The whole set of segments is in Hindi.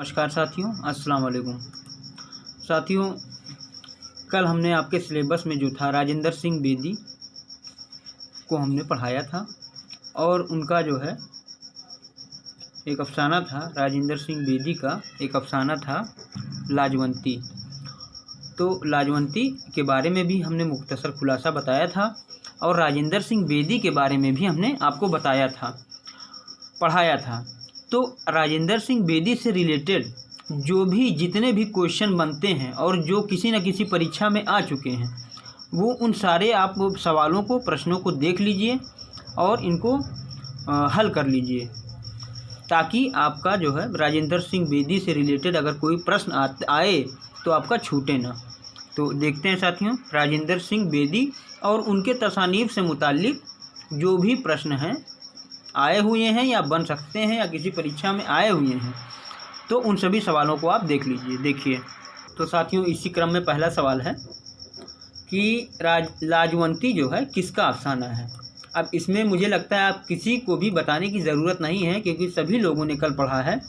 नमस्कार साथियों, अस्सलाम वालेकुम। साथियों, कल हमने आपके सिलेबस में जो था राजेंद्र सिंह बेदी को हमने पढ़ाया था और उनका जो है एक अफसाना था। राजेंद्र सिंह बेदी का एक अफसाना था लाजवंती। तो लाजवंती के बारे में भी हमने मुख्तसर खुलासा बताया था और राजेंद्र सिंह बेदी के बारे में भी हमने आपको बताया था, पढ़ाया था। तो राजेंद्र सिंह बेदी से रिलेटेड जो भी जितने भी क्वेश्चन बनते हैं और जो किसी न किसी परीक्षा में आ चुके हैं, वो उन सारे आप सवालों को, प्रश्नों को देख लीजिए और इनको हल कर लीजिए, ताकि आपका जो है राजेंद्र सिंह बेदी से रिलेटेड अगर कोई प्रश्न आए तो आपका छूटे ना। तो देखते हैं साथियों, राजेंद्र सिंह बेदी और उनके तसानीफ से मुताल्लिक जो भी प्रश्न हैं, आए हुए हैं या बन सकते हैं या किसी परीक्षा में आए हुए हैं, तो उन सभी सवालों को आप देख लीजिए। देखिए तो साथियों, इसी क्रम में पहला सवाल है कि लाजवंती जो है किसका अफसाना है। अब इसमें मुझे लगता है आप किसी को भी बताने की ज़रूरत नहीं है, क्योंकि सभी लोगों ने कल पढ़ा है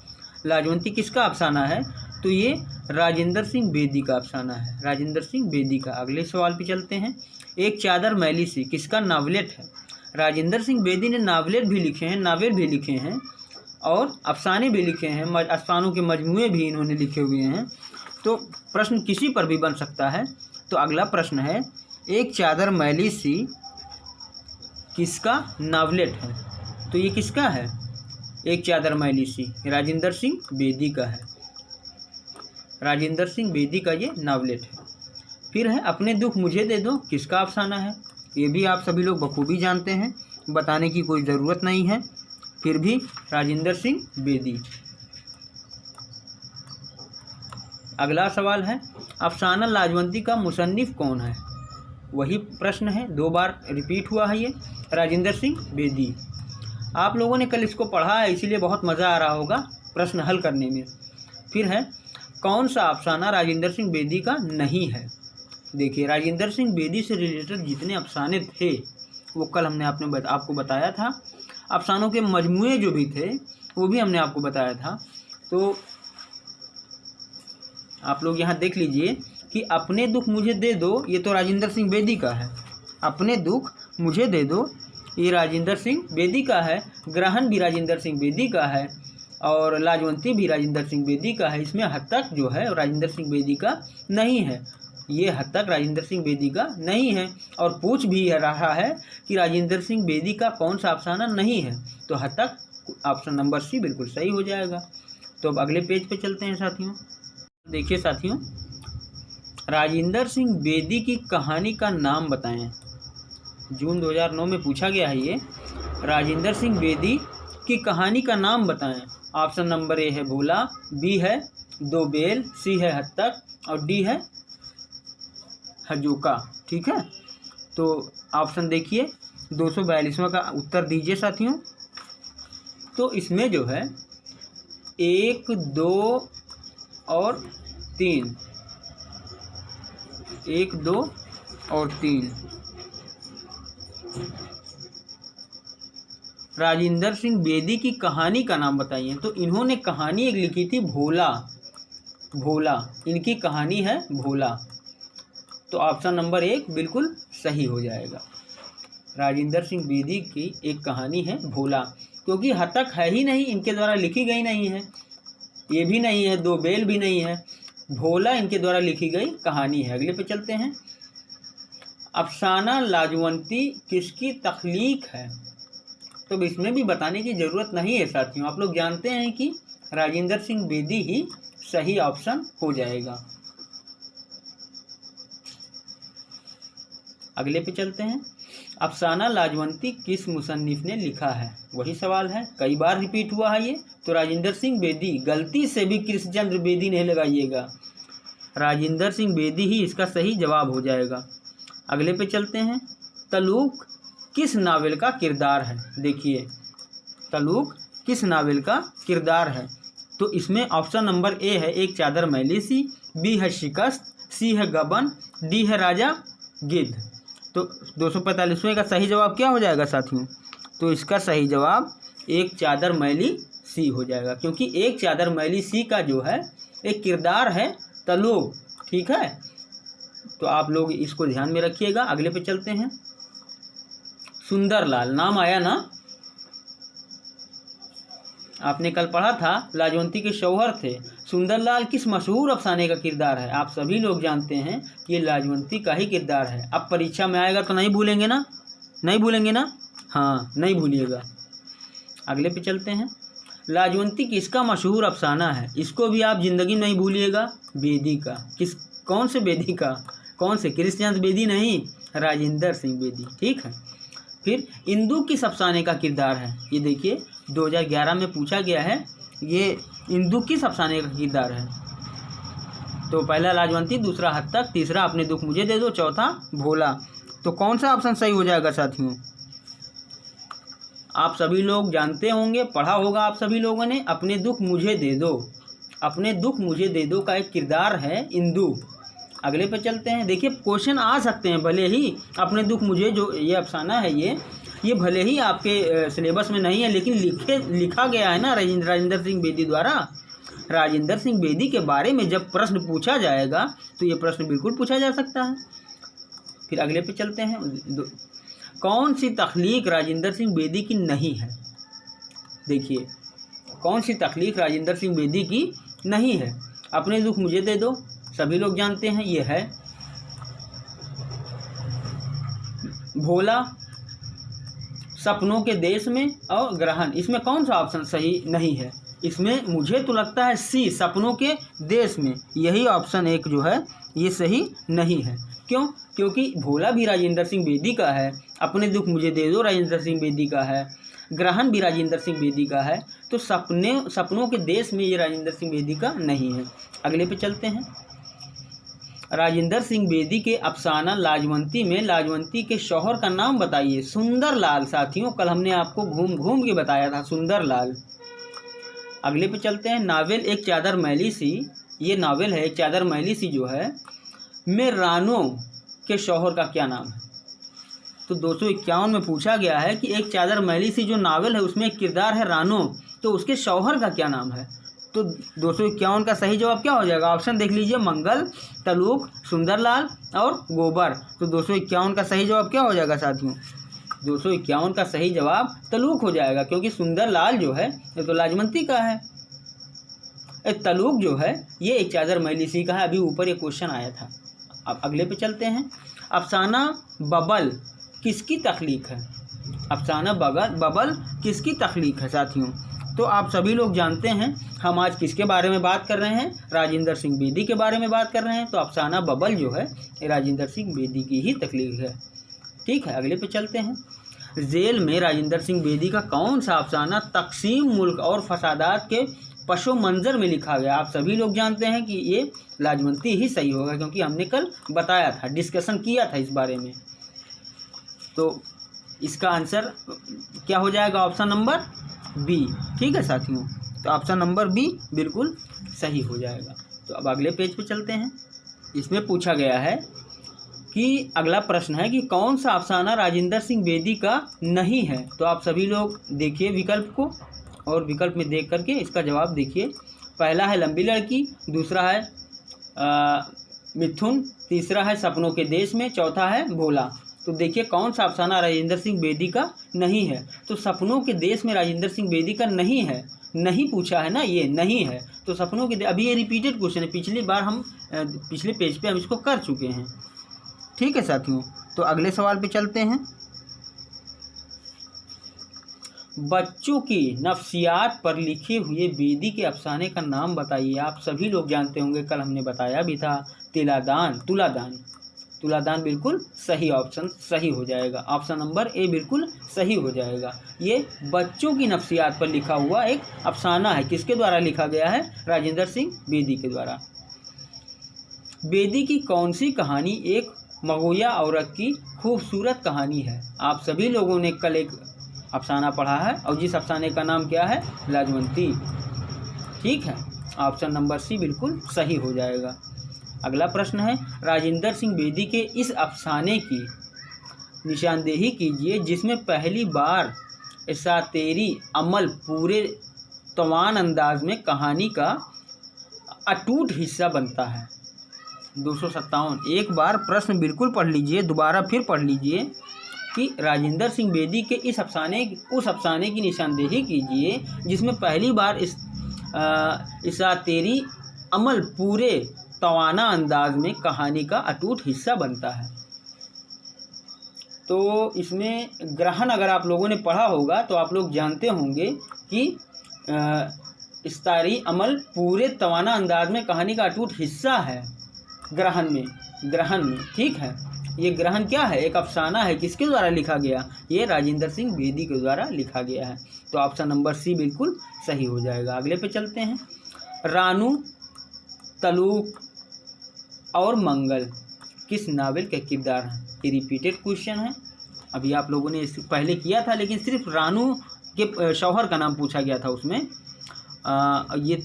लाजवंती किसका अफसाना है। तो ये राजेंद्र सिंह बेदी का अफसाना है, राजेंद्र सिंह बेदी का। अगले सवाल पे चलते हैं। एक चादर मैली सी किसका नावलेट है। राजेंद्र सिंह बेदी ने नावलेट भी लिखे हैं, नावल भी लिखे हैं और अफसाने भी लिखे हैं, अफसानों के मजमूए भी इन्होंने लिखे हुए हैं। तो प्रश्न किसी पर भी बन सकता है। तो अगला प्रश्न है, एक चादर मैली सी किसका नावलेट है। तो ये किसका है? एक चादर मैली सी राजेंद्र सिंह बेदी का है, राजेंद्र सिंह बेदी का ये नावलेट है। फिर है अपने दुख मुझे दे दो किसका अफसाना है। ये भी आप सभी लोग बखूबी जानते हैं, बताने की कोई ज़रूरत नहीं है, फिर भी राजेंद्र सिंह बेदी। अगला सवाल है, अफसाना लाजवंती का मुसन्निफ कौन है। वही प्रश्न है, 2 बार रिपीट हुआ है ये, राजेंद्र सिंह बेदी। आप लोगों ने कल इसको पढ़ा है, इसीलिए बहुत मज़ा आ रहा होगा प्रश्न हल करने में। फिर है, कौन सा अफसाना राजेंद्र सिंह बेदी का नहीं है। देखिए, राजेंद्र सिंह बेदी से रिलेटेड जितने अफसाने थे वो कल हमने आपको बताया था। अफसानों के मजमूए जो भी थे वो भी हमने आपको बताया था। तो आप लोग यहाँ देख लीजिए कि अपने दुख मुझे दे दो, ये तो राजेंद्र सिंह बेदी का है। अपने दुख मुझे दे दो ये राजेंद्र सिंह बेदी का है। ग्रहण भी राजेंद्र सिंह बेदी का है और लाजवंती भी राजेंद्र सिंह बेदी का है। इसमें हद तक जो है राजेंद्र सिंह बेदी का नहीं है, ये हद तक राजेंद्र सिंह बेदी का नहीं है। और पूछ भी रहा है कि राजेंद्र सिंह बेदी का कौन सा अफसाना नहीं है, तो हद तक ऑप्शन नंबर सी बिल्कुल सही हो जाएगा। तो अब अगले पेज पे चलते हैं साथियों। देखिए साथियों, राजेंद्र सिंह बेदी की कहानी का नाम बताएं। जून 2009 में पूछा गया है ये, राजेंद्र सिंह बेदी की कहानी का नाम बताएं। ऑप्शन नंबर ए है भोला, बी है 2 बेल, सी है हद तक और डी है हजोका। ठीक है, तो ऑप्शन देखिए 242वां का उत्तर दीजिए साथियों। तो इसमें जो है 1, 2 और 3, 1, 2 और 3 राजेंद्र सिंह बेदी की कहानी का नाम बताइए। तो इन्होंने कहानी एक लिखी थी भोला, भोला इनकी कहानी है भोला। तो ऑप्शन नंबर 1 बिल्कुल सही हो जाएगा। राजेंद्र सिंह बेदी की एक कहानी है भोला, क्योंकि हद तक है ही नहीं, इनके द्वारा लिखी गई नहीं है, ये भी नहीं है, 2 बेल भी नहीं है, भोला इनके द्वारा लिखी गई कहानी है। अगले पे चलते हैं। अफसाना लाजवंती किसकी तख्लीक है। तो इसमें भी बताने की ज़रूरत नहीं है साथियों, आप लोग जानते हैं कि राजेंद्र सिंह बेदी ही सही ऑप्शन हो जाएगा। अगले पे चलते हैं। अफसाना लाजवंती किस मुसन्निफ ने लिखा है। वही सवाल है, कई बार रिपीट हुआ है ये। तो राजेंद्र सिंह बेदी, गलती से भी कृष्णचंद्र बेदी नहीं लगाइएगा, राजेंद्र सिंह बेदी ही इसका सही जवाब हो जाएगा। अगले पे चलते हैं। तलूक किस नावल का किरदार है। देखिए, तलूक किस नावल का किरदार है। तो इसमें ऑप्शन नंबर ए है एक चादर मैली सी, बी है शिकस्त, सी है गबन, डी है राजा गिद्ध। तो 245वें का सही जवाब क्या हो जाएगा साथियों। तो इसका सही जवाब एक चादर मैली सी हो जाएगा, क्योंकि एक चादर मैली सी का जो है एक किरदार है तलोग। ठीक है, तो आप लोग इसको ध्यान में रखिएगा। अगले पे चलते हैं। सुंदरलाल नाम आया ना, आपने कल पढ़ा था लाजवंती के शौहर थे। सुंदरलाल किस मशहूर अफसाने का किरदार है? आप सभी लोग जानते हैं कि ये लाजवंती का ही किरदार है। अब परीक्षा में आएगा तो नहीं भूलेंगे ना, नहीं भूलेंगे ना? हाँ, नहीं भूलिएगा। अगले पे चलते हैं। लाजवंती किसका मशहूर अफसाना है? इसको भी आप जिंदगी में नहीं भूलिएगा। बेदी का। किस, कौन से बेदी का? कौन से? कृष्णचंद्र बेदी नहीं, राजेंद्र सिंह बेदी। ठीक है। फिर इंदु किस अफसाने का किरदार है? ये देखिए 2011 में पूछा गया है, ये इंदु किस अफसाने का किरदार है? तो पहला लाजवंती, दूसरा हद तक, तीसरा अपने दुख मुझे दे दो, चौथा भोला। तो कौन सा ऑप्शन सही हो जाएगा साथियों? आप सभी लोग जानते होंगे, पढ़ा होगा आप सभी लोगों ने, अपने दुख मुझे दे दो। अपने दुख मुझे दे दो का एक किरदार है इंदु। अगले पे चलते हैं। देखिए क्वेश्चन आ सकते हैं, भले ही अपने दुख मुझे, जो ये अफसाना है ये भले ही आपके सिलेबस में नहीं है, लेकिन लिखा गया है ना राजेंद्र सिंह बेदी द्वारा। राजेंद्र सिंह बेदी के बारे में जब प्रश्न पूछा जाएगा तो ये प्रश्न बिल्कुल पूछा जा सकता है। फिर अगले पे चलते हैं। कौन सी तख्लीक राजेंद्र सिंह बेदी की नहीं है? देखिए कौन सी तख्लीक राजेंद्र सिंह बेदी की नहीं है? अपने दुख मुझे दे दो, सभी लोग जानते हैं ये है। भोला, सपनों के देश में, और ग्रहण। इसमें कौन सा ऑप्शन सही नहीं है? इसमें मुझे तो लगता है सी, सपनों के देश में, यही ऑप्शन एक जो है ये सही नहीं है। क्यों? क्योंकि भोला भी राजेंद्र सिंह बेदी का है, अपने दुख मुझे दे दो राजेंद्र सिंह बेदी का है, ग्रहण भी राजेंद्र सिंह बेदी का है, तो सपनों के देश में ये राजेंद्र सिंह बेदी का नहीं है। अगले पे चलते हैं। राजेंद्र सिंह बेदी के अफसाना लाजवंती में लाजवंती के शौहर का नाम बताइए। सुंदरलाल। साथियों कल हमने आपको घूम घूम के बताया था सुंदरलाल। अगले पे चलते हैं। नावल एक चादर मैली सी, ये नावल है एक चादर मैली सी जो है, में रानो के शौहर का क्या नाम है? तो 251 में पूछा गया है कि एक चादर मैली सी जो नावल है उसमें एक किरदार है रानो, तो उसके शौहर का क्या नाम है? तो 251 का सही जवाब क्या हो जाएगा? ऑप्शन देख लीजिए, मंगल, तलूक, सुंदरलाल और गोबर। तो 251 का सही जवाब क्या हो जाएगा साथियों? 251 का सही जवाब तलूक हो जाएगा, क्योंकि सुंदरलाल जो है ये तो लाजवंती का है, तलूक जो है ये एक चादर मैली सी का है। अभी ऊपर ये क्वेश्चन आया था। अब अगले पे चलते हैं। अफसाना बबल किसकी तख्लीक है? अफसाना बबल किसकी तख्लीक है साथियों? तो आप सभी लोग जानते हैं हम आज किसके बारे में बात कर रहे हैं? राजेंद्र सिंह बेदी के बारे में बात कर रहे हैं। तो अफसाना बबल जो है राजेंद्र सिंह बेदी की ही तख्लीक है। ठीक है, अगले पे चलते हैं। जेल में राजेंद्र सिंह बेदी का कौन सा अफसाना तकसीम मुल्क और फसादात के पशो मंजर में लिखा गया? आप सभी लोग जानते हैं कि ये लाजवंती ही सही होगा, क्योंकि हमने कल बताया था, डिस्कशन किया था इस बारे में। तो इसका आंसर क्या हो जाएगा? Option number B. ठीक है साथियों, तो ऑप्शन नंबर बी बिल्कुल सही हो जाएगा। तो अब अगले पेज पे चलते हैं। इसमें पूछा गया है कि अगला प्रश्न है कि कौन सा अफसाना राजेंद्र सिंह बेदी का नहीं है? तो आप सभी लोग देखिए विकल्प को, और विकल्प में देख करके इसका जवाब देखिए। पहला है लंबी लड़की, दूसरा है मिथुन, तीसरा है सपनों के देश में, चौथा है भोला। तो देखिए कौन सा अफसाना राजेंद्र सिंह बेदी का नहीं है? तो सपनों के देश में राजेंद्र सिंह बेदी का नहीं है, नहीं पूछा है ना, ये नहीं है। तो सपनों के अभी ये रिपीटेड क्वेश्चन है, पिछली बार हम पिछले पेज पे हम इसको कर चुके हैं। ठीक है साथियों, तो अगले सवाल पे चलते हैं। बच्चों की नफ्सियात पर लिखे हुए बेदी के अफसाने का नाम बताइए। आप सभी लोग जानते होंगे, कल हमने बताया भी था, तुलादान बिल्कुल सही ऑप्शन सही हो जाएगा। ऑप्शन नंबर ए बिल्कुल सही हो जाएगा। ये बच्चों की नफ्सियात पर लिखा हुआ एक अफसाना है। किसके द्वारा लिखा गया है? राजेंद्र सिंह बेदी के द्वारा। बेदी की कौन सी कहानी एक मगोया औरत की खूबसूरत कहानी है? आप सभी लोगों ने कल एक अफसाना पढ़ा है, और जिस अफसाने का नाम क्या है? लाजवंती। ठीक है, ऑप्शन नंबर सी बिल्कुल सही हो जाएगा। अगला प्रश्न है, राजेंद्र सिंह बेदी के इस अफसाने की निशानदेही कीजिए जिसमें पहली बार एसातेरी अमल पूरे तवान अंदाज में कहानी का अटूट हिस्सा बनता है। 257। एक बार प्रश्न बिल्कुल पढ़ लीजिए, दोबारा फिर पढ़ लीजिए कि राजेंद्र सिंह बेदी के उस अफसाने की निशानदेही कीजिए जिसमें पहली बार इसातेरी अमल पूरे तवाना अंदाज में कहानी का अटूट हिस्सा बनता है। तो इसमें ग्रहण अगर आप लोगों ने पढ़ा होगा तो आप लोग जानते होंगे कि इस्तारी अमल पूरे तवाना अंदाज में कहानी का अटूट हिस्सा है। ग्रहण में ठीक है। ये ग्रहण क्या है? एक अफसाना है। किसके द्वारा लिखा गया? ये राजेंद्र सिंह बेदी के द्वारा लिखा गया है। तो ऑप्शन नंबर सी बिल्कुल सही हो जाएगा। अगले पे चलते हैं। रानू, तलूक और मंगल किस नावल के किरदार हैं? ये रिपीटेड क्वेश्चन है, अभी आप लोगों ने इससे पहले किया था, लेकिन सिर्फ रानू के शौहर का नाम पूछा गया था उसमें। ये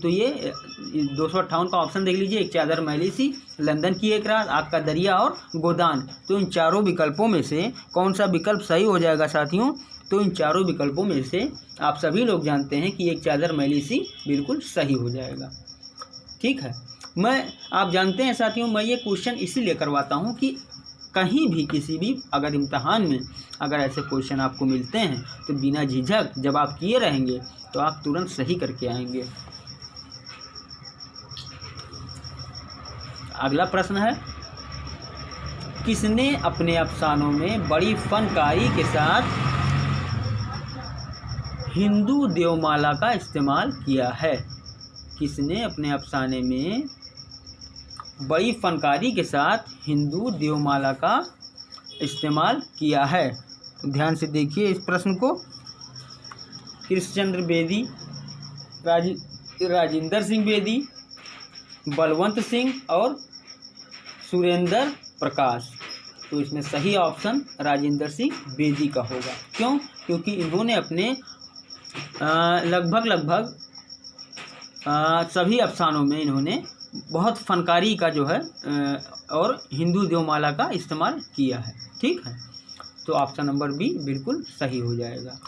258 का ऑप्शन देख लीजिए। एक चादर मैली सी, लंदन की एक रात, आग का दरिया और गोदान। तो इन चारों विकल्पों में से कौन सा विकल्प सही हो जाएगा साथियों? तो इन चारों विकल्पों में से आप सभी लोग जानते हैं कि एक चादर मैली सी बिल्कुल सही हो जाएगा। ठीक है। आप जानते हैं साथियों, मैं ये क्वेश्चन इसीलिए करवाता हूँ कि कहीं भी किसी भी अगर इम्तहान में अगर ऐसे क्वेश्चन आपको मिलते हैं तो बिना झिझक जब आप किए रहेंगे तो आप तुरंत सही करके आएंगे। अगला प्रश्न है, किसने अपने अफसानों में बड़ी फनकारी के साथ हिंदू देवमाला का इस्तेमाल किया है? किसने अपने अफसाने में बड़ी फनकारी के साथ हिंदू देवमाला का इस्तेमाल किया है? तो ध्यान से देखिए इस प्रश्न को। कृष्णचंद्र बेदी, राजेंद्र सिंह बेदी, बलवंत सिंह और सुरेंद्र प्रकाश। तो इसमें सही ऑप्शन राजेंद्र सिंह बेदी का होगा। क्यों? क्योंकि इन्होंने अपने लगभग सभी अफसानों में इन्होंने बहुत फनकारी का जो है और हिंदू देवमाला का इस्तेमाल किया है। ठीक है। तो ऑप्शन नंबर बी बिल्कुल सही हो जाएगा।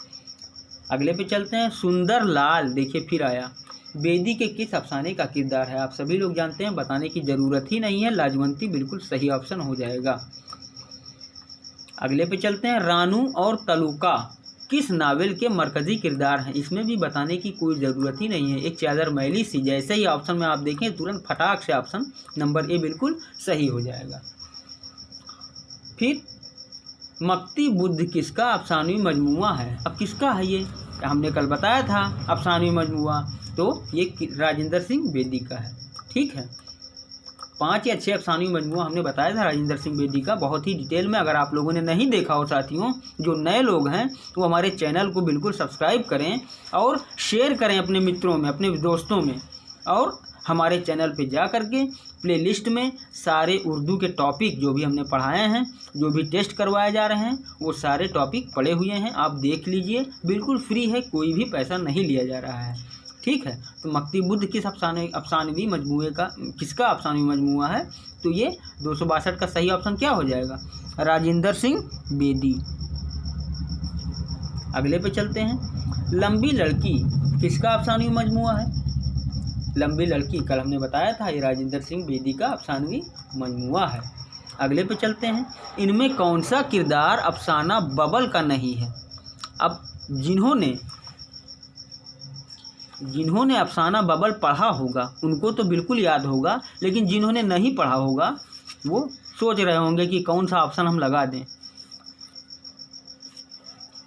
अगले पे चलते हैं। सुंदर लाल, देखिए फिर आया, बेदी के किस अफसाने का किरदार है? आप सभी लोग जानते हैं, बताने की ज़रूरत ही नहीं है। लाजवंती बिल्कुल सही ऑप्शन हो जाएगा। अगले पे चलते हैं। रानू और तलूका किस नावल के मरकजी किरदार हैं? इसमें भी बताने की कोई ज़रूरत ही नहीं है। एक चादर मैली सी, जैसे ही ऑप्शन में आप देखें तुरंत फटाक से ऑप्शन नंबर ए बिल्कुल सही हो जाएगा। फिर मक्ती बुद्ध किसका अफसानवी मजमुआ है? अब किसका है ये? हमने कल बताया था अफसानवी मजमुआ, तो ये राजेंद्र सिंह बेदी का है। ठीक है। 5 या 6 अफसानवी मजमुआ हमने बताया था राजेंद्र सिंह बेदी का, बहुत ही डिटेल में। अगर आप लोगों ने नहीं देखा हो साथियों, जो नए लोग हैं वो हमारे चैनल को बिल्कुल सब्सक्राइब करें और शेयर करें अपने मित्रों में, अपने दोस्तों में। और हमारे चैनल पे जा करके प्लेलिस्ट में सारे उर्दू के टॉपिक जो भी हमने पढ़ाए हैं, जो भी टेस्ट करवाए जा रहे हैं, वो सारे टॉपिक पढ़े हुए हैं। आप देख लीजिए, बिल्कुल फ्री है, कोई भी पैसा नहीं लिया जा रहा है। ठीक है। तो मक्ती बुद्ध किस अफसानवी मजमूए का, किसका अफसानवी मजमूआ है? तो ये 262 का सही ऑप्शन क्या हो जाएगा? राजेंद्र सिंह बेदी। अगले पे चलते हैं। लंबी लड़की किसका अफसानवी मजमूआ है? लंबी लड़की कल हमने बताया था, ये राजेंद्र सिंह बेदी का अफसानवी मजमूआ है। अगले पे चलते हैं। इनमें कौन सा किरदार अफसाना बबल का नहीं है? अब जिन्होंने अफसाना बबल पढ़ा होगा उनको तो बिल्कुल याद होगा, लेकिन जिन्होंने नहीं पढ़ा होगा वो सोच रहे होंगे कि कौन सा ऑप्शन हम लगा दें।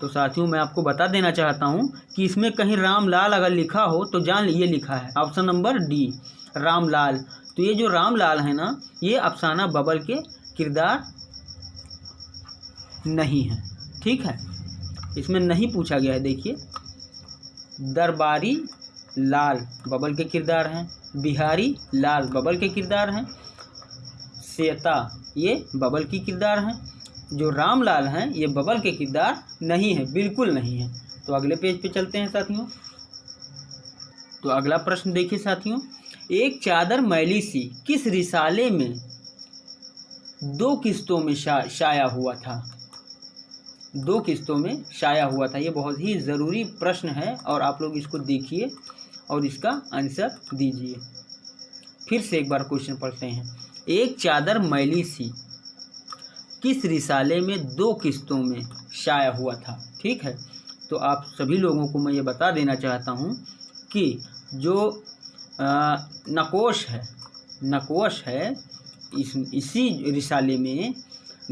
तो साथियों, मैं आपको बता देना चाहता हूं कि इसमें कहीं रामलाल अगर लिखा हो तो जान ये लिखा है ऑप्शन नंबर डी, रामलाल। तो ये जो रामलाल है ना, ये अफसाना बबल के किरदार नहीं है। ठीक है। इसमें नहीं पूछा गया है। देखिए, दरबारी लाल बबल के किरदार हैं, बिहारी लाल बबल के किरदार हैं, सेता ये बबल की किरदार हैं। जो रामलाल हैं ये बबल के किरदार नहीं है, बिल्कुल नहीं है। तो अगले पेज पे चलते हैं साथियों। तो अगला प्रश्न देखिए साथियों। एक चादर मैली सी किस रिसाले में 2 किस्तों में शाया हुआ था? 2 किस्तों में शाया हुआ था। ये बहुत ही ज़रूरी प्रश्न है और आप लोग इसको देखिए और इसका आंसर दीजिए। फिर से एक बार क्वेश्चन पढ़ते हैं। एक चादर मैली सी किस रिसाले में 2 किस्तों में शाया हुआ था। ठीक है, तो आप सभी लोगों को मैं ये बता देना चाहता हूँ कि जो नकोश है इसी रिसाले में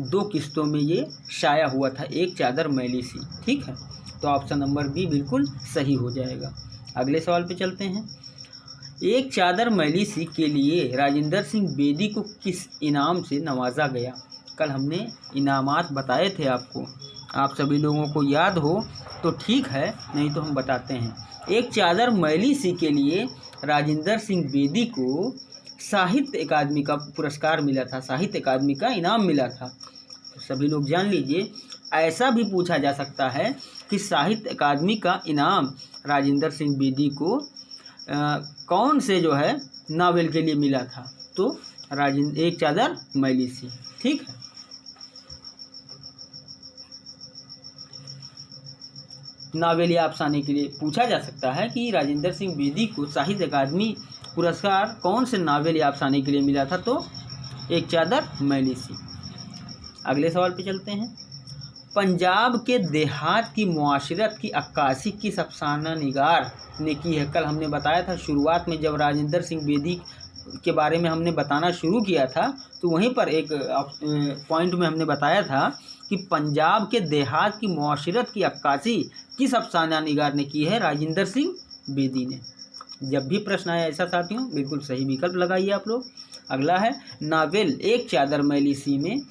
2 किस्तों में ये शाया हुआ था, एक चादर मैली सी। ठीक है, तो ऑप्शन नंबर बी बिल्कुल सही हो जाएगा। अगले सवाल पे चलते हैं। एक चादर मैली सी के लिए राजेंद्र सिंह बेदी को किस इनाम से नवाजा गया। कल हमने इनामात बताए थे आपको, आप सभी लोगों को याद हो तो ठीक है, नहीं तो हम बताते हैं। एक चादर मैली सी के लिए राजेंद्र सिंह बेदी को साहित्य अकादमी का पुरस्कार मिला था, साहित्य अकादमी का इनाम मिला था। तो सभी लोग जान लीजिए, ऐसा भी पूछा जा सकता है कि साहित्य अकादमी का इनाम राजेंद्र सिंह बेदी को कौन से जो है नावल के लिए मिला था। तो एक चादर मैली सी। ठीक है, नावल या अफसाने के लिए पूछा जा सकता है कि राजेंद्र सिंह बेदी को साहित्य अकादमी पुरस्कार कौन से नावल या अफसाने के लिए मिला था। तो एक चादर मैली सी। अगले सवाल पे चलते हैं। पंजाब के देहात की मुआशरत की अक्कासी किस अफसाना निगार ने की है। कल हमने बताया था शुरुआत में, जब राजेंद्र सिंह बेदी के बारे में हमने बताना शुरू किया था तो वहीं पर एक पॉइंट में हमने बताया था कि पंजाब के देहात की मुआशरत की अक्कासी किस अफसाना निगार ने की है। राजेंद्र सिंह बेदी ने। जब भी प्रश्न आया ऐसा साथियों, बिल्कुल सही विकल्प लगाइए आप लोग। अगला है, नावल एक चादर मैली सी में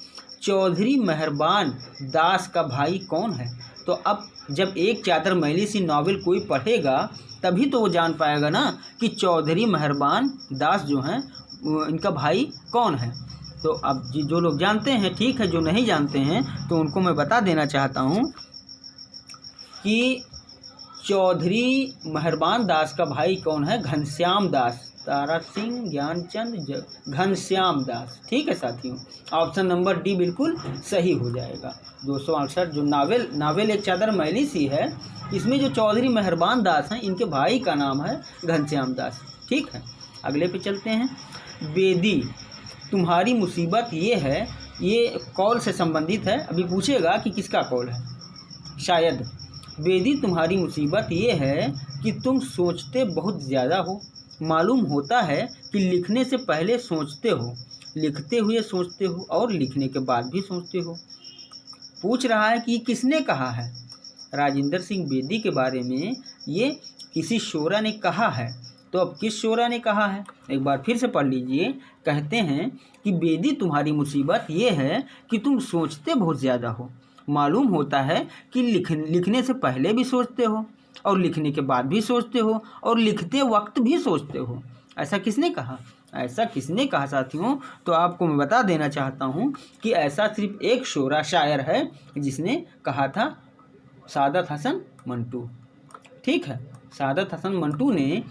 चौधरी मेहरबान दास का भाई कौन है। तो अब जब एक चादर मैली सी नावल कोई पढ़ेगा तभी तो वो जान पाएगा ना कि चौधरी मेहरबान दास जो हैं इनका भाई कौन है। तो अब जो लोग जानते हैं ठीक है, जो नहीं जानते हैं तो उनको मैं बता देना चाहता हूँ कि चौधरी मेहरबान दास का भाई कौन है। घनश्याम दास, तारा सिंह ज्ञानचंद घनश्याम दास। ठीक है साथियों, ऑप्शन नंबर डी बिल्कुल सही हो जाएगा। 268 जो नावल एक चादर मैली सी है, इसमें जो चौधरी मेहरबान दास हैं इनके भाई का नाम है घनश्याम दास। ठीक है, अगले पे चलते हैं। बेदी तुम्हारी मुसीबत ये है, ये कौल से संबंधित है। अभी पूछेगा कि किसका कौल है, शायद। बेदी तुम्हारी मुसीबत ये है कि तुम सोचते बहुत ज़्यादा हो। मालूम होता है कि लिखने से पहले सोचते हो, लिखते हुए सोचते हो और लिखने के बाद भी सोचते हो। पूछ रहा है कि किसने कहा है। राजेंद्र सिंह बेदी के बारे में ये किसी शोरा ने कहा है। तो अब किस शोरा ने कहा है, एक बार फिर से पढ़ लीजिए। कहते हैं कि बेदी तुम्हारी मुसीबत ये है कि तुम सोचते बहुत ज़्यादा हो। मालूम होता है कि लिखने से पहले भी सोचते हो और लिखने के बाद भी सोचते हो और लिखते वक्त भी सोचते हो। ऐसा किसने कहा, ऐसा किसने कहा साथियों। तो आपको मैं बता देना चाहता हूँ कि ऐसा सिर्फ एक शोरा शायर है जिसने कहा था, सादत हसन मंटू। ठीक है, सादत हसन मंटू ने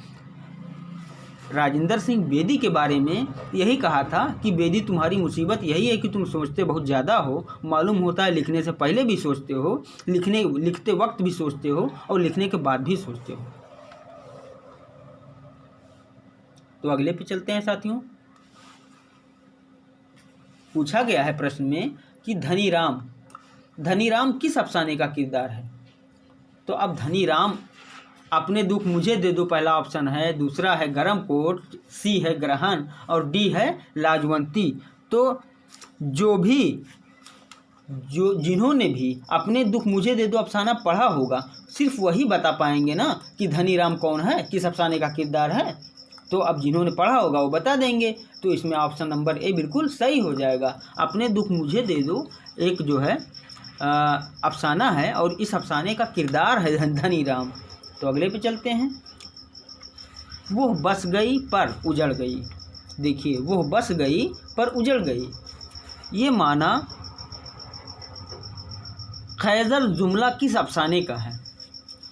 राजेंद्र सिंह बेदी के बारे में यही कहा था कि बेदी तुम्हारी मुसीबत यही है कि तुम सोचते बहुत ज़्यादा हो। मालूम होता है लिखने से पहले भी सोचते हो, लिखते वक्त भी सोचते हो और लिखने के बाद भी सोचते हो। तो अगले पे चलते हैं साथियों। पूछा गया है प्रश्न में कि धनीराम किस अफसाने का किरदार है। तो अब धनीराम अपने दुख मुझे दे दो पहला ऑप्शन है, दूसरा है गरम कोट, सी है ग्रहण और डी है लाजवंती। तो जिन्होंने भी अपने दुख मुझे दे दो अफसाना पढ़ा होगा सिर्फ वही बता पाएंगे ना कि धनीराम कौन है, किस अफसाने का किरदार है। तो अब जिन्होंने पढ़ा होगा वो बता देंगे। तो इसमें ऑप्शन नंबर ए बिल्कुल सही हो जाएगा। अपने दुख मुझे दे दो एक जो है अफसाना है और इस अफसाने का किरदार है धनीराम। तो अगले पे चलते हैं। वो बस गई पर उजड़ गई। देखिए, वो बस गई पर उजड़ गई, ये माना खैज़र जुमला किस अफसाने का है।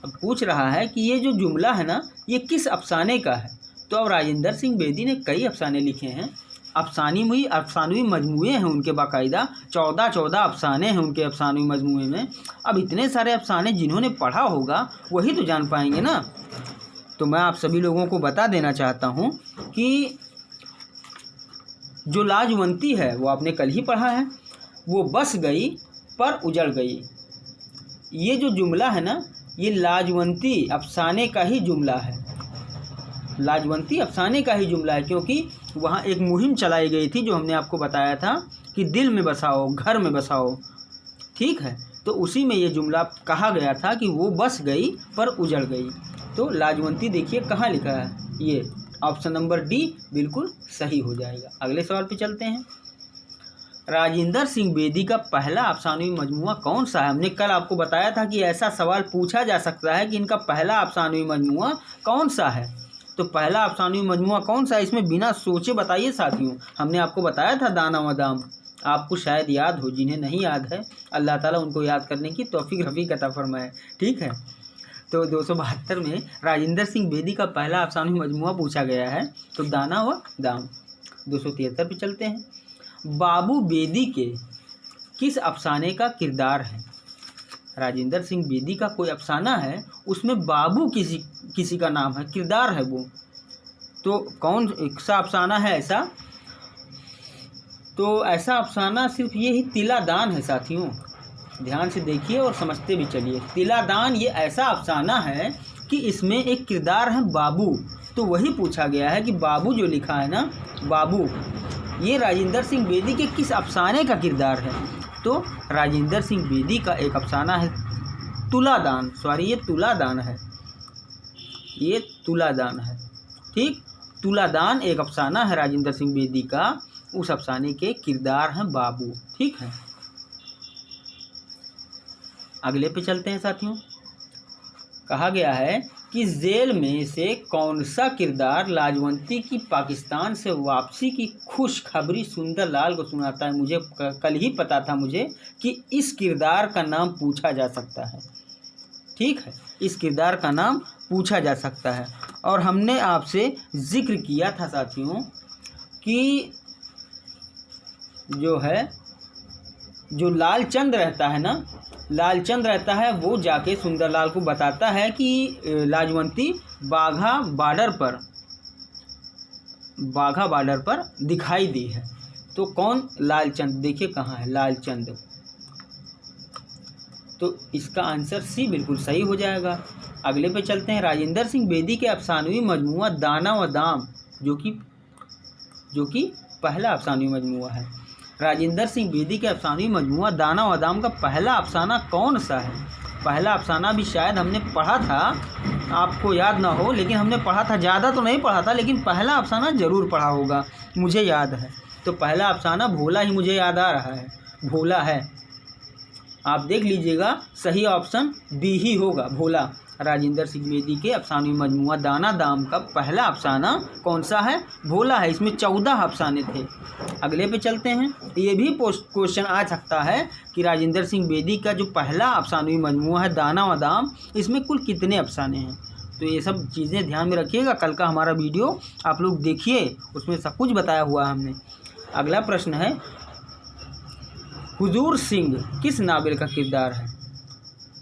अब पूछ रहा है कि ये जो जुमला है ना ये किस अफसाने का है। तो अब राजेंद्र सिंह बेदी ने कई अफसाने लिखे हैं, अफसानवी मजमूए हैं उनके बाकायदा 14 अफसाने हैं उनके अफसानवी मजमूए में। अब इतने सारे अफसाने जिन्होंने पढ़ा होगा वही तो जान पाएंगे ना। तो मैं आप सभी लोगों को बता देना चाहता हूँ कि जो लाजवंती है वो आपने कल ही पढ़ा है, वो बस गई पर उजड़ गई। ये जो जुमला है ना, ये लाजवंती अफसाने का ही जुमला है। लाजवंती अफसाने का ही जुमला है, क्योंकि वहाँ एक मुहिम चलाई गई थी जो हमने आपको बताया था कि दिल में बसाओ, घर में बसाओ, ठीक है। तो उसी में ये जुमला कहा गया था कि वो बस गई पर उजड़ गई। तो लाजवंती देखिए कहाँ लिखा है, ये ऑप्शन नंबर डी बिल्कुल सही हो जाएगा। अगले सवाल पे चलते हैं। राजेंद्र सिंह बेदी का पहला अफसानवी मजमुआ कौन सा है? हमने कल आपको बताया था कि ऐसा सवाल पूछा जा सकता है कि इनका पहला अफसानवी मजमुआ कौन सा है। तो पहला अफसानवी मजमुआ कौन सा है, इसमें बिना सोचे बताइए साथियों। हमने आपको बताया था दाना व दाम, आपको शायद याद हो, जिन्हें नहीं याद है अल्लाह ताला उनको याद करने की तौफीक रफ़ीक अता फरमाए, ठीक है। तो 272 में राजेंद्र सिंह बेदी का पहला अफसानवी मजमुआ पूछा गया है, तो दाना व दाम। 273 पे चलते हैं। बाबू बेदी के किस अफसाने का किरदार है? राजेंद्र सिंह बेदी का कोई अफसाना है, उसमें बाबू किसी का नाम है, किरदार है वो। तो कौन सा अफसाना है ऐसा? तो ऐसा अफसाना सिर्फ ये ही तिलादान है साथियों। ध्यान से देखिए और समझते भी चलिए। तिलादान ये ऐसा अफसाना है कि इसमें एक किरदार है बाबू। तो वही पूछा गया है कि बाबू जो लिखा है ना, बाबू, ये राजेंद्र सिंह बेदी के किस अफसाने का किरदार है? तो राजेंद्र सिंह बेदी का एक अफसाना है तुलादान, सॉरी ये तुलादान है, ये तुलादान है, ठीक। तुलादान एक अफसाना है राजेंद्र सिंह बेदी का, उस अफसाने के किरदार हैं बाबू, ठीक है। अगले पे चलते हैं साथियों। कहा गया है कि जेल में से कौन सा किरदार लाजवंती की पाकिस्तान से वापसी की खुशखबरी सुंदर लाल को सुनाता है? मुझे कल ही पता था मुझे कि इस किरदार का नाम पूछा जा सकता है, ठीक है, इस किरदार का नाम पूछा जा सकता है। और हमने आपसे जिक्र किया था साथियों कि जो है, जो लालचंद रहता है ना, लालचंद रहता है, वो जाके सुंदरलाल को बताता है कि लाजवंती बाघा बॉर्डर पर दिखाई दी है। तो कौन? लालचंद। देखिए कहाँ है लालचंद, तो इसका आंसर सी बिल्कुल सही हो जाएगा। अगले पे चलते हैं। राजेंद्र सिंह बेदी के अफसानवी मजमुआ दाना व दाम, जो कि पहला अफसानवी मजमुआ है। राजेंद्र सिंह बेदी के अफसानवी मजमुआ दाना व दाम का पहला अफसाना कौन सा है? पहला अफसाना भी शायद हमने पढ़ा था, आपको याद ना हो, लेकिन हमने पढ़ा था, ज़्यादा तो नहीं पढ़ा था, लेकिन पहला अफसाना ज़रूर पढ़ा होगा, मुझे याद है। तो पहला अफसाना भोला ही मुझे याद आ रहा है, भोला है। आप देख लीजिएगा, सही ऑप्शन बी ही होगा, भोला। राजेंद्र सिंह बेदी के अफसानवी मजमुआ दाना दाम का पहला अफसाना कौन सा है? भोला है। इसमें 14 अफसाने थे। अगले पे चलते हैं। ये भी क्वेश्चन आ सकता है कि राजेंद्र सिंह बेदी का जो पहला अफसानवी मजमुआ है दाना व दाम, इसमें कुल कितने अफसाने हैं? तो ये सब चीज़ें ध्यान में रखिएगा। कल का हमारा वीडियो आप लोग देखिए, उसमें सब कुछ बताया हुआ है हमने। अगला प्रश्न है, हुजूर सिंह किस नावल का किरदार है?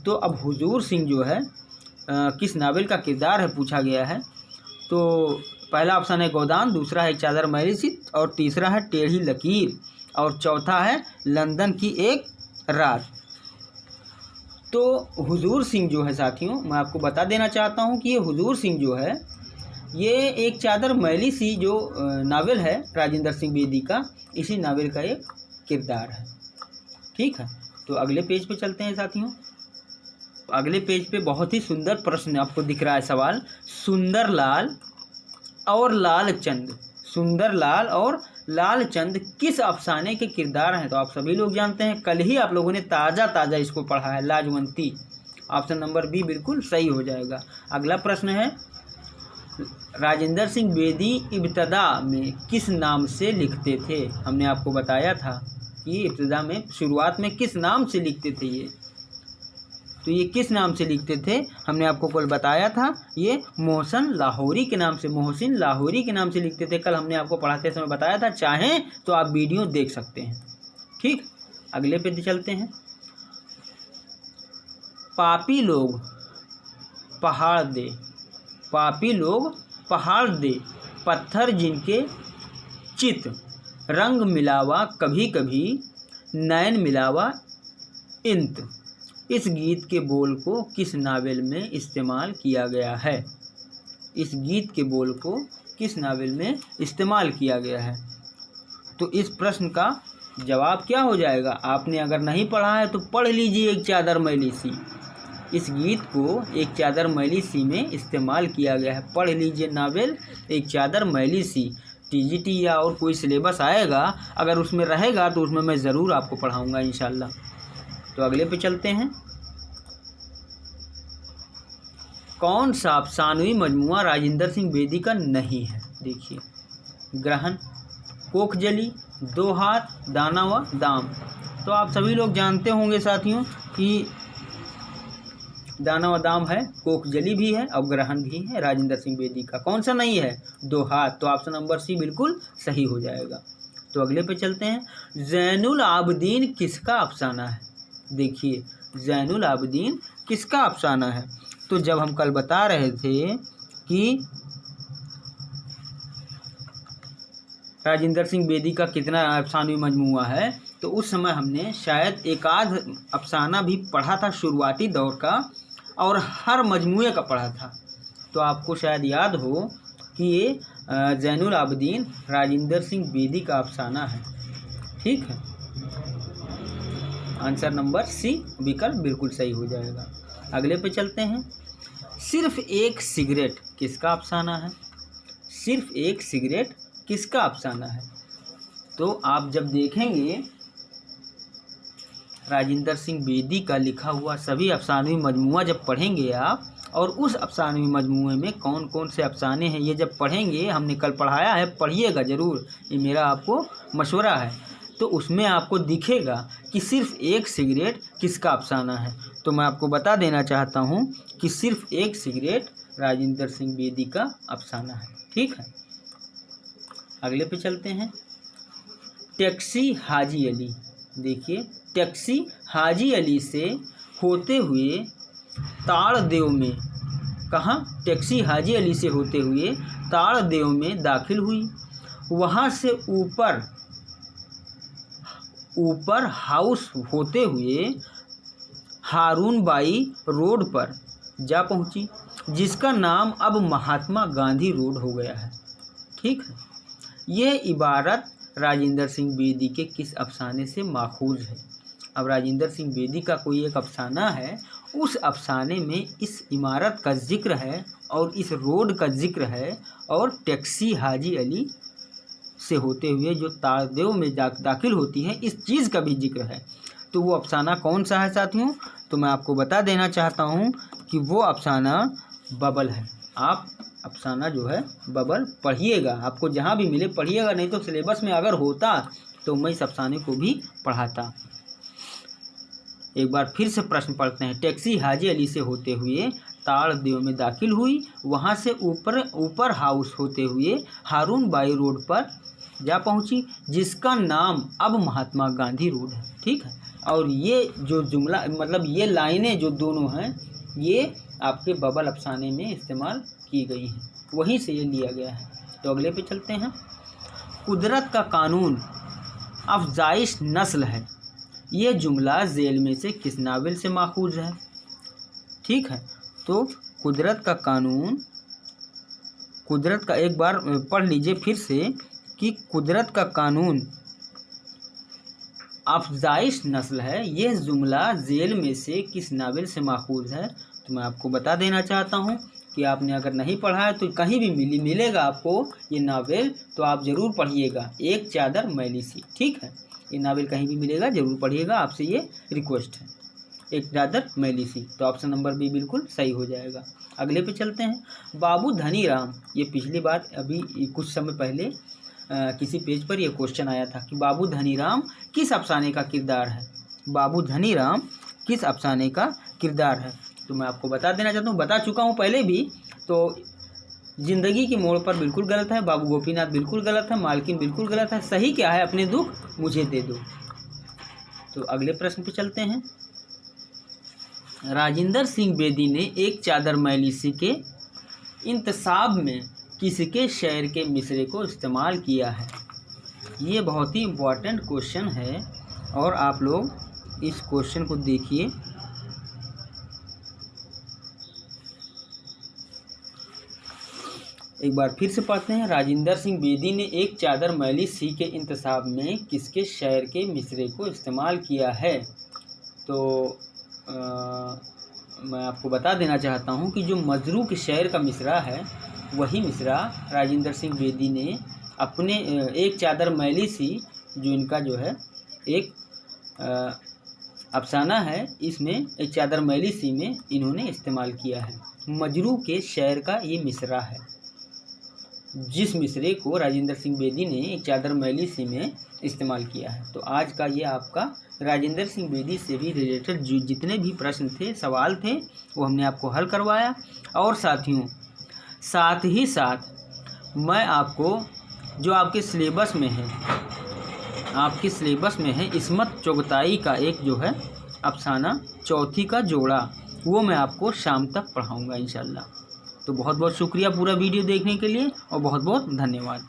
तो अब हुजूर सिंह जो है किस नावल का किरदार है पूछा गया है। तो पहला ऑप्शन है गोदान, दूसरा है चादर मैली सी, और तीसरा है टेढ़ी लकीर, और चौथा है लंदन की एक रात। तो हुजूर सिंह जो है साथियों, मैं आपको बता देना चाहता हूँ कि ये हुजूर सिंह जो है, ये एक चादर मैली सी जो नावल है राजेंद्र सिंह बेदी का, इसी नावल का एक किरदार है, ठीक है। तो अगले पेज पे चलते हैं साथियों। अगले पेज पे बहुत ही सुंदर प्रश्न आपको दिख रहा है सवाल, सुंदरलाल और लालचंद, सुंदरलाल और लालचंद किस अफसाने के किरदार हैं? तो आप सभी लोग जानते हैं, कल ही आप लोगों ने ताज़ा इसको पढ़ा है, लाजवंती। ऑप्शन नंबर बी बिल्कुल सही हो जाएगा। अगला प्रश्न है, राजेंद्र सिंह बेदी इब्तदा में किस नाम से लिखते थे? हमने आपको बताया था कि इब्तदा में, शुरुआत में किस नाम से लिखते थे ये। तो ये किस नाम से लिखते थे? हमने आपको कल बताया था, ये मोहसिन लाहौरी के नाम से, मोहसिन लाहौरी के नाम से लिखते थे। कल हमने आपको पढ़ाते समय बताया था, चाहें तो आप वीडियो देख सकते हैं, ठीक। अगले पे चलते हैं। पापी लोग पहाड़ दे, पापी लोग पहाड़ दे, पत्थर जिनके चित, रंग मिलावा कभी कभी, नैन मिलावा इंत। इस गीत के बोल को किस नावल में इस्तेमाल किया गया है? इस गीत के बोल को किस नावल में इस्तेमाल किया गया है? तो इस प्रश्न का जवाब क्या हो जाएगा? आपने अगर नहीं पढ़ा है तो पढ़ लीजिए एक चादर मैली सी। इस गीत को एक चादर मैली सी में इस्तेमाल किया गया है। पढ़ लीजिए नावल एक चादर मैली सी। टीजीटी या और कोई सिलेबस आएगा, अगर उसमें रहेगा तो उसमें मैं ज़रूर आपको पढ़ाऊँगा इंशाल्लाह। तो अगले पे चलते हैं। कौन सा अफसानवी मजमुआ राजेंद्र सिंह बेदी का नहीं है? देखिए, ग्रहण, कोखजली, दो हाथ, दाना व दाम। तो आप सभी लोग जानते होंगे साथियों कि दाना व दाम है, कोखजली भी है और ग्रहण भी है राजेंद्र सिंह बेदी का। कौन सा नहीं है? दो हाथ। तो ऑप्शन नंबर सी बिल्कुल सही हो जाएगा। तो अगले पे चलते हैं। ज़ैनुल आबदीन किसका अफसाना है? देखिए, ज़ैनुल आबदीन किसका अफसाना है? तो जब हम कल बता रहे थे कि राजेंद्र सिंह बेदी का कितना अफसानवी मजमुआ है, तो उस समय हमने शायद एक आध अफसाना भी पढ़ा था शुरुआती दौर का, और हर मजमुए का पढ़ा था। तो आपको शायद याद हो कि ये ज़ैनुल आबदीन राजेंद्र सिंह बेदी का अफसाना है। ठीक है, आंसर नंबर सी विकल्प बिल्कुल सही हो जाएगा। अगले पे चलते हैं। सिर्फ एक सिगरेट किसका अफसाना है? सिर्फ एक सिगरेट किसका अफसाना है? तो आप जब देखेंगे राजेंद्र सिंह बेदी का लिखा हुआ सभी अफसानवी मजमुआ जब पढ़ेंगे आप, और उस अफसानवी मजमुए में कौन कौन से अफसाने हैं ये जब पढ़ेंगे, हमने कल पढ़ाया है, पढ़िएगा ज़रूर, ये मेरा आपको मशवरा है। तो उसमें आपको दिखेगा कि सिर्फ एक सिगरेट किसका अफसाना है। तो मैं आपको बता देना चाहता हूँ कि सिर्फ एक सिगरेट राजेंद्र सिंह बेदी का अफसाना है। ठीक है, अगले पे चलते हैं। टैक्सी हाजी अली। देखिए, टैक्सी हाजी अली से होते हुए ताड़देव में, कहाँ? टैक्सी हाजी अली से होते हुए ताड़देव में दाखिल हुई। वहाँ से ऊपर हाउस होते हुए हारून बाई रोड पर जा पहुँची, जिसका नाम अब महात्मा गांधी रोड हो गया है। ठीक है, यह इबारत राजेंद्र सिंह बेदी के किस अफसाने से माखूज है? अब राजेंद्र सिंह बेदी का कोई एक अफसाना है, उस अफसाने में इस इमारत का जिक्र है और इस रोड का जिक्र है, और टैक्सी हाजी अली से होते हुए जो ताड़देव में दाखिल होती है, इस चीज़ का भी जिक्र है। तो वो अफसाना कौन सा है साथियों? तो मैं आपको बता देना चाहता हूँ कि वो अफसाना बबल है। आप अफसाना जो है बबल पढ़िएगा, आपको जहाँ भी मिले पढ़िएगा, नहीं तो सिलेबस में अगर होता तो मैं इस अफसाने को भी पढ़ाता। एक बार फिर से प्रश्न पढ़ते हैं। टैक्सी हाजी अली से होते हुए ताड़देव में दाखिल हुई, वहाँ से ऊपर हाउस होते हुए हारून बाई रोड पर जा पहुँची, जिसका नाम अब महात्मा गांधी रोड है। ठीक है, और ये जो जुमला मतलब ये लाइनें जो दोनों हैं, ये आपके बबल अफसाने में इस्तेमाल की गई हैं, वहीं से ये लिया गया है। तो अगले पे चलते हैं। कुदरत का कानून अफजाइश नस्ल है, ये जुमला झेल में से किस नावल से माखूज है? ठीक है, तो कुदरत का कानून, कुदरत का एक बार पढ़ लीजिए फिर से कि कुदरत का कानून अफजाइश नस्ल है, यह जुमला झेल में से किस नावल से माखूज है? तो मैं आपको बता देना चाहता हूँ कि आपने अगर नहीं पढ़ा है तो कहीं भी मिलेगा आपको ये नावल, तो आप ज़रूर पढ़िएगा, एक चादर मैली सी। ठीक है, ये नावल कहीं भी मिलेगा ज़रूर पढ़िएगा, आपसे ये रिक्वेस्ट है, एक चादर मैली सी। तो ऑप्शन नंबर बी बिल्कुल सही हो जाएगा। अगले पे चलते हैं। बाबू धनीराम, ये पिछली बार अभी कुछ समय पहले किसी पेज पर यह क्वेश्चन आया था कि बाबू धनीराम किस अफसाने का किरदार है? बाबू धनीराम किस अफसाने का किरदार है? तो मैं आपको बता देना चाहता हूँ, बता चुका हूँ पहले भी। तो जिंदगी की मोड़ पर बिल्कुल गलत है, बाबू गोपीनाथ बिल्कुल गलत है, मालकिन बिल्कुल गलत है, सही क्या है? अपने दुख मुझे दे दो। तो अगले प्रश्न पे चलते हैं। राजेंद्र सिंह बेदी ने एक चादर मैली सी के इंतसाब में किसके शेर के मिसरे को इस्तेमाल किया है। ये बहुत ही इम्पोर्टेंट क्वेश्चन है और आप लोग इस क्वेश्चन को देखिए। एक बार फिर से पढ़ते हैं। राजिंदर सिंह बेदी ने एक चादर मैली सी के इंतसाब में किसके शेर के मिसरे को इस्तेमाल किया है। तो मैं आपको बता देना चाहता हूं कि जो मजरू के शेर का मिसरा है वही मिसरा राजिंदर सिंह बेदी ने अपने एक चादर मैली सी, जो इनका जो है एक अफसाना है, इसमें एक चादर मैली सी में इन्होंने इस्तेमाल किया है। मजरू के शेर का ये मिसरा है, जिस मिसरे को राजिंदर सिंह बेदी ने एक चादर मैली सी में इस्तेमाल किया है। तो आज का ये आपका राजिंदर सिंह बेदी से भी रिलेटेड जो जितने भी प्रश्न थे, सवाल थे, वो हमने आपको हल करवाया। और साथियों, साथ ही साथ मैं आपको जो आपके सिलेबस में है इस्मत चुगताई का एक जो है अफसाना चौथी का जोड़ा, वो मैं आपको शाम तक पढ़ाऊँगा इंशाल्लाह। तो बहुत बहुत शुक्रिया पूरा वीडियो देखने के लिए और बहुत बहुत धन्यवाद।